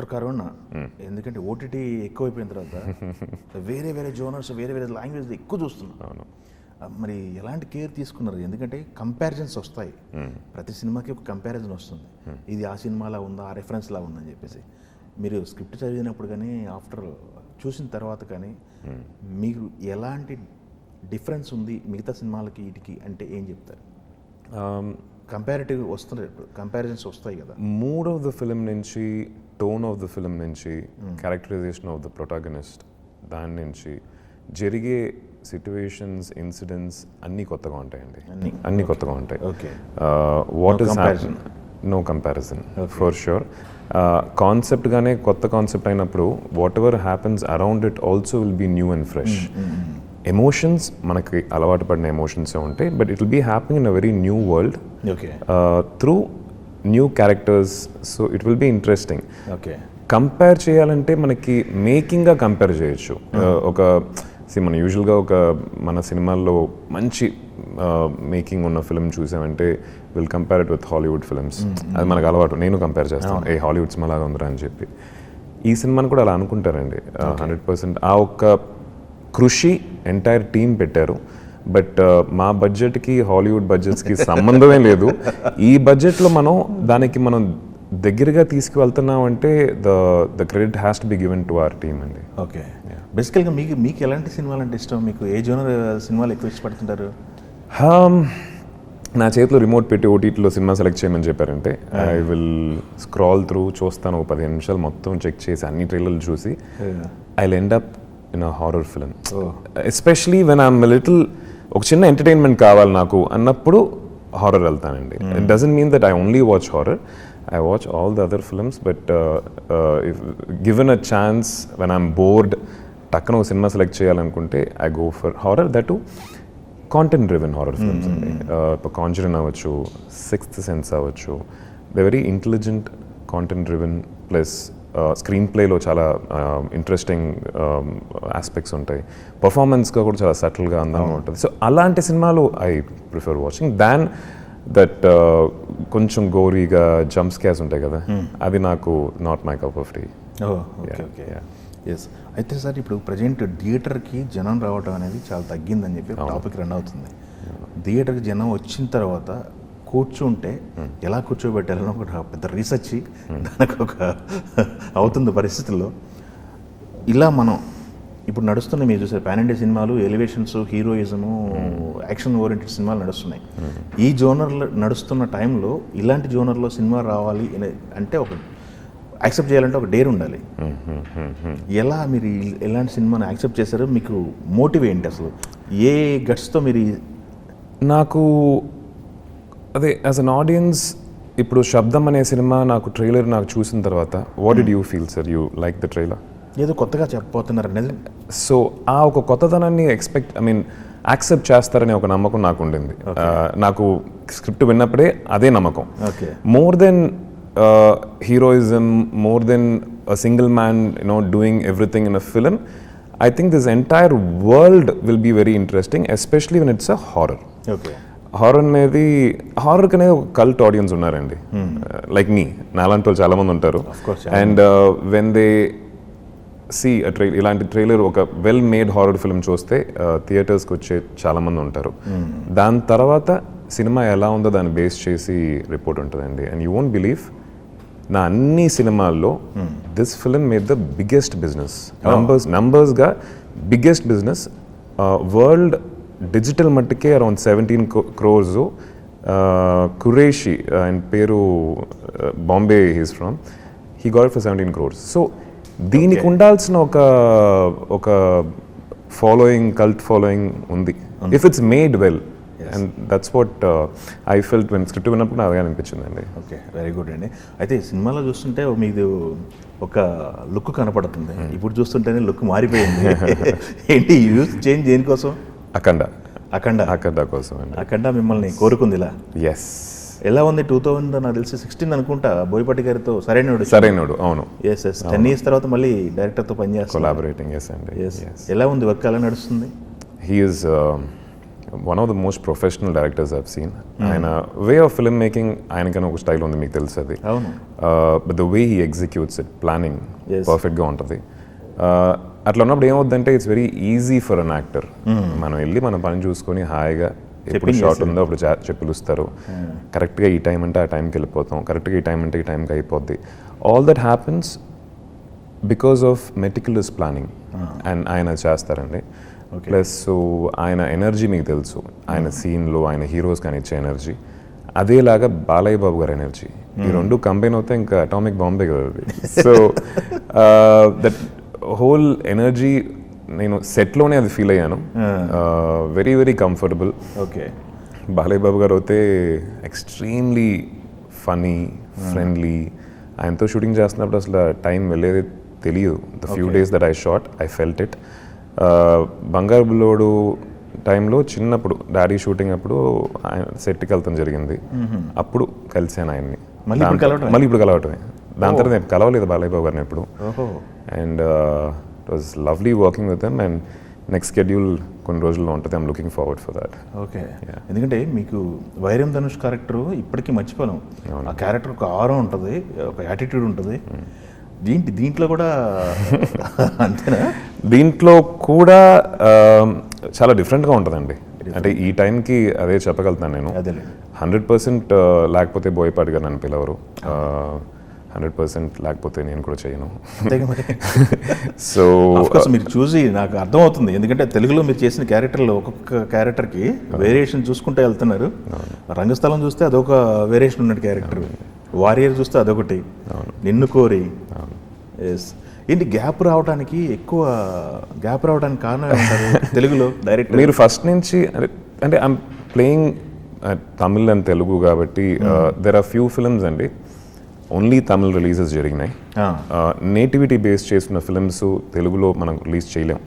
Corona ఎందుకంటే OTT ఎక్కువైపోయిన తర్వాత వేరే వేరే జోనర్స్ వేరే వేరే లాంగ్వేజ్ ఎక్కువ చూస్తున్నాం. మరి ఎలాంటి కేర్ తీసుకున్నారు? ఎందుకంటే కంపారిజన్స్ వస్తాయి, ప్రతి సినిమాకి ఒక కంపారిజన్ వస్తుంది. ఇది ఆ సినిమాలా ఉందా, ఆ రెఫరెన్స్లా ఉందని చెప్పేసి మీరు స్క్రిప్ట్ చదివినప్పుడు కానీ ఆఫ్టర్ చూసిన తర్వాత కానీ మీరు ఎలాంటి డిఫరెన్స్ ఉంది మిగతా సినిమాలకి వీటికి అంటే ఏం చెప్తారు? కంపారిటివ్ వస్తున్నాయి, కంపారిజన్స్ వస్తాయి కదా. మూడ్ ఆఫ్ ద ఫిలిం నుంచి, టోన్ ఆఫ్ ద ఫిలిం నుంచి, క్యారెక్టరైజేషన్ ఆఫ్ ద ప్రొటాగనిస్ట్, దాని నుంచి జరిగే సిట్యువేషన్స్, ఇన్సిడెంట్స్ అన్నీ కొత్తగా ఉంటాయండి. అన్నీ కొత్తగా ఉంటాయి. What is no comparison for sure. కాన్సెప్ట్గానే కొత్త కాన్సెప్ట్ అయినప్పుడు whatever happens around it also will be new and fresh. Emotions మనకి అలవాటు పడిన ఎమోషన్సే ఉంటాయి, but it will be happening in a very new world through new characters. So it will be interesting. Compare చేయాలంటే మనకి మేకింగ్గా compare చేయొచ్చు. మన యూజువల్గా మన సినిమాల్లో మంచి మేకింగ్ ఉన్న ఫిల్మ్ చూసామంటే will compare it with Hollywood films. అది మనకు అలవాటు, నేను కంపేర్ చేస్తాను, ఏ హాలీవుడ్ సినిమాలాగా ఉందిరా అని చెప్పి. ఈ సినిమాని కూడా అలా అనుకుంటారండి 100%. ఆ ఒక్క కృషి ఎంటైర్ టీం పెట్టారు. బట్ మా బడ్జెట్కి హాలీవుడ్ బడ్జెట్స్కి సంబంధమే లేదు. ఈ బడ్జెట్లో మనం దగ్గరగా తీసుకువెళ్తున్నాం అంటే the credit has to be given to our team అండి. ఓకే, బేసికల్గా మీకు ఎలాంటి సినిమాలు అంటే ఇష్టం? మీకు ఏ జోనర్ సినిమాలు ఎక్కువ ఇష్టపడుతుంటారు? నా చేతిలో రిమోట్ పెట్టి ఓటీటీలో సినిమా సెలెక్ట్ చేయమని చెప్పారంటే ఐ విల్ స్క్రాల్ త్రూ, చూస్తాను. 15 నిమిషాలు మొత్తం చెక్ చేసి అన్ని ట్రైలర్లు చూసి I will end up in a horror film. Especially when I'm little ఒక చిన్న ఎంటర్టైన్మెంట్ కావాలి నాకు అన్నప్పుడు హారర్ వెళ్తానండి. It doesn't mean that I only watch horror. I watch all the other films, but if given a chance, when I'm bored, takkana oka cinema select cheyalanunte I go for horror. That too content driven horror films andi. Conjuring avachchu, Sixth Sense avachchu, they're very intelligent, content driven, plus screenplay lo chala interesting aspects untayi. Performance ga kuda chala subtle ga andanga untadi. So alanti cinemalu I prefer watching than that కొంచెం గోరీగా jump scares ఉంటాయి కదా, అది నాకు not my cup of tea. Okay, yes. అయితే sir ఇప్పుడు present థియేటర్కి జనం రావడం అనేది చాలా తగ్గిందని చెప్పి టాపిక్ రన్ అవుతుంది. థియేటర్కి జనం వచ్చిన తర్వాత కూర్చుంటే ఎలా కూర్చోబెట్టాలని ఒక పెద్ద రీసెర్చ్ దానికి ఒక అవుతుంది పరిస్థితుల్లో. ఇలా మనం ఇప్పుడు నడుస్తున్నాయి, మీరు చూసారు పాన్ ఇండియా సినిమాలు, ఎలివేషన్స్, హీరోయిజము, యాక్షన్ ఓరియంటెడ్ సినిమాలు నడుస్తున్నాయి. ఈ జోనర్లో నడుస్తున్న టైంలో ఇలాంటి జోనర్లో సినిమా రావాలి అంటే ఒక యాక్సెప్ట్ చేయాలంటే ఒక డేర్ ఉండాలి. ఎలా మీరు ఎలాంటి సినిమాని యాక్సెప్ట్ చేశారు? మీకు మోటివ్ ఏంటి అసలు? ఏ గట్స్తో మీరు? నాకు అదే యాజ్ అన్ ఆడియన్స్, ఇప్పుడు శబ్దం అనే సినిమా నాకు ట్రైలర్ నాకు చూసిన తర్వాత what did you feel sir? You like the trailer? ఏదో కొత్తగా చెప్పబోతున్నారు అనేది. సో ఆ ఒక కొత్తదనాన్ని యాక్సెప్ట్ చేస్తారనే ఒక నమ్మకం నాకు ఉండింది. నాకు స్క్రిప్ట్ విన్నప్పుడే అదే నమ్మకం. More than heroism, more than a single man doing everything in a film, I think this entire world will be very interesting, especially when it's a horror. హారర్కి అనేది ఒక కల్ట్ ఆడియన్స్ ఉన్నారండి, లైక్ మీ, నాలాంటి వాళ్ళు చాలామంది ఉంటారు. And when they ఇలాంటి trailer, ఒక వెల్ మేడ్ హారర్ ఫిల్మ్ చూస్తే థియేటర్స్కి వచ్చే చాలామంది ఉంటారు. దాని తర్వాత సినిమా ఎలా ఉందో దాన్ని బేస్ చేసి రిపోర్ట్ ఉంటుందండి. అండ్ యూ వోంట్ బిలీవ్, నా అన్ని సినిమాల్లో this film made the biggest business. నంబర్స్గా బిగ్గెస్ట్ బిజినెస్. వరల్డ్ డిజిటల్ మట్టుకే అరౌండ్ 17 crores. కురేషి ఆయన పేరు, Bombay he's from, he got it for 17 crores. So దీనికి ఉండాల్సిన ఒక ఫాలోయింగ్, కల్ట్ ఫాలోయింగ్ ఉంది if it's made well. And that's what I felt when script విన్నప్పుడు నాకు అనిపించింది అండి. ఓకే, వెరీ గుడ్ అండి. అయితే సినిమాలో చూస్తుంటే మీది ఒక లుక్ కనపడుతుంది, ఇప్పుడు చూస్తుంటేనే లుక్ మారిపోయింది. ఏంటి యూస్ చేంజ్ దేనికోసం? అఖండ కోసం అండి. అఖండ మిమ్మల్ని కోరుకుంది ఇలా. ఎస్. ఎలా ఉంది? 2000 నాకు తెలిసి 16 అనుకుంటా, బోయపాటి గారితో సరైనోడు. అవును. ఎస్. 10 years తర్వాత మళ్ళీ డైరెక్టర్తో పనిచేస్తాను, కొలాబరేటింగ్. ఎస్ అండి. ఎలా ఉంది వర్క్? ఎలా నడుస్తుంది? He is one of the most professional directors I've seen. ఆయన వే ఆఫ్ ఫిల్మ్ మేకింగ్ ఆయనకైనా ఒక స్టైల్ ఉంది, మీకు తెలుసు అది. అవును. But the way he executes it, planning Yes. పర్ఫెక్ట్గా ఉంటుంది. అట్లా ఉన్నప్పుడు ఏమవుద్దంటే it's very easy for an actor. మనం వెళ్ళి మన పని చూసుకొని హాయిగా ఎప్పుడు Chipping షార్ట్ చేసి. ఉందో అప్పుడు పిలుస్తారు, కరెక్ట్గా ఈ టైం అంటే ఆ టైంకి వెళ్ళిపోతాం, కరెక్ట్గా ఈ టైం అంటే ఈ టైంకి అయిపోద్ది. All that happens because of meticulous planning, and ఆయన చేస్తారండి. Okay. ప్లస్ సో ఆయన ఎనర్జీ మీకు తెలుసు, ఆయన సీన్లో ఆయన హీరోస్ కానీ ఇచ్చే ఎనర్జీ, అదేలాగా బాలయ్య బాబు గారి ఎనర్జీ, ఈ రెండు కంబైన్ అవుతే ఇంకా అటామిక్ బాంబే కదా అది. సో దట్ హోల్ ఎనర్జీ నేను సెట్లోనే అది ఫీల్ అయ్యాను. Very very comfortable. Okay. Balayya Babu garu అయితే ఎక్స్ట్రీమ్లీ ఫనీ, ఫ్రెండ్లీ. ఆయనతో షూటింగ్ చేస్తున్నప్పుడు అసలు టైం వెళ్ళేది తెలియదు. The few days that I shot I felt it. Bangaru Bullodu టైంలో చిన్నప్పుడు డాడీ షూటింగ్ అప్పుడు ఆయన సెట్కి వెళ్తాం జరిగింది. అప్పుడు కలిసాను ఆయన్ని. మళ్ళీ ఇప్పుడు కలవటమే. దాని తర్వాత నేను కలవలేదు బాలయ్య బాబు గారిని ఎప్పుడు. ఓహో. And it was lovely working with them. And next schedule కొన్ని రోజుల్లో ఉంటుంది. I'm looking forward for that. Okay. ఎందుకంటే మీకు వైరం ధనుష్ క్యారెక్టర్ ఇప్పటికీ మర్చిపోలేం. ఆ క్యారెక్టర్ ఒక ఆరం ఉంటుంది, ఒక యాటిట్యూడ్ ఉంటుంది. దీంట్లో కూడా అంతేనా? దీంట్లో కూడా చాలా డిఫరెంట్గా ఉంటుందండి. అంటే ఈ టైంకి అదే చెప్పగలుగుతాను నేను. అదేలే. 100% లేకపోతే బోయపాటి గారు నన్ను పిలవరు, 100% లేకపోతే నేను కూడా చేయను. అంతేగా మరి. సో మీరు చూసి నాకు అర్థమవుతుంది. ఎందుకంటే తెలుగులో మీరు చేసిన క్యారెక్టర్లో ఒక్కొక్క క్యారెక్టర్కి వేరియేషన్ చూసుకుంటూ వెళ్తున్నారు. రంగస్థలం చూస్తే అదొక వేరియేషన్ ఉన్నట్టు క్యారెక్టర్, వారియర్ చూస్తే అదొకటి, నిన్ను కోరి. ఎస్. ఏంటి గ్యాప్ రావడానికి కారణం ఏమంటారు తెలుగులో డైరెక్ట్? మీరు ఫస్ట్ నుంచి అంటే I'm playing Tamil and Telugu కాబట్టి దెర్ ఆర్ ఫ్యూ ఫిల్మ్స్ అండి ఓన్లీ తమిళ్ రిలీజెస్ జరిగినాయి. నేటివిటీ బేస్ చేసిన ఫిల్మ్స్ తెలుగులో మనం రిలీజ్ చేయలేం.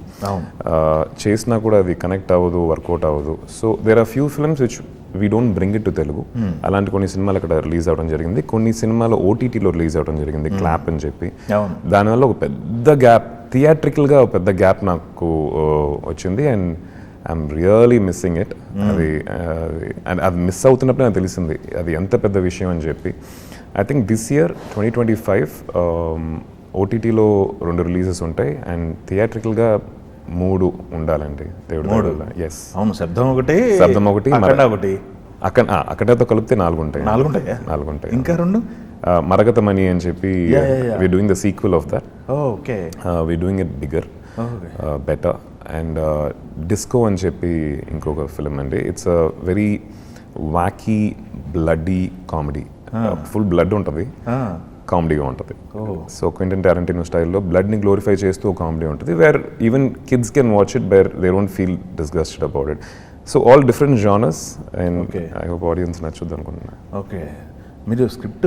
చేసినా కూడా అది కనెక్ట్ అవ్వదు, వర్కౌట్ అవ్వదు. So there are few films which we don't bring it to Telugu. అలాంటి కొన్ని సినిమాలు అక్కడ రిలీజ్ అవ్వడం జరిగింది, కొన్ని సినిమాలు ఓటీటీలో రిలీజ్ అవ్వడం జరిగింది, క్లాప్ అని చెప్పి. దానివల్ల ఒక పెద్ద గ్యాప్, థియేట్రికల్గా ఒక పెద్ద గ్యాప్ నాకు వచ్చింది. And I'm really missing it. అది మిస్ అవుతున్నప్పుడు నాకు తెలిసింది అది ఎంత పెద్ద విషయం అని చెప్పి. ఐ థింక్ దిస్ ఇయర్ 2025 ఓటీటీలో 2 రిలీజెస్ ఉంటాయి అండ్ థియేట్రికల్గా 3 ఉండాలండి. దేవుడు. ఎస్. అవును. శబ్దం ఒకటి, అక్కడతో కలిపితే 4 ఉంటాయి. 4 ఉంటాయి. ఇంకా 2 మరగతమణి అని చెప్పి we doing the sequel of that. Okay. We doing it bigger, better. And disco అని చెప్పి ఇంకొక ఫిల్మ్ అండి. It's a very wacky bloody comedy. Full blood ఉంటుంది, కామెడీగా ఉంటుంది. సో క్వింటన్ టారంటినో స్టైల్లో బ్లడ్ని గ్లోరిఫై చేస్తూ కామెడీ ఉంటుంది, where even kids can watch it, where they don't feel disgusted about it. So all different genres and I hope audience నచ్చుద్ది అనుకుంటున్నాను. Okay. మీరు స్క్రిప్ట్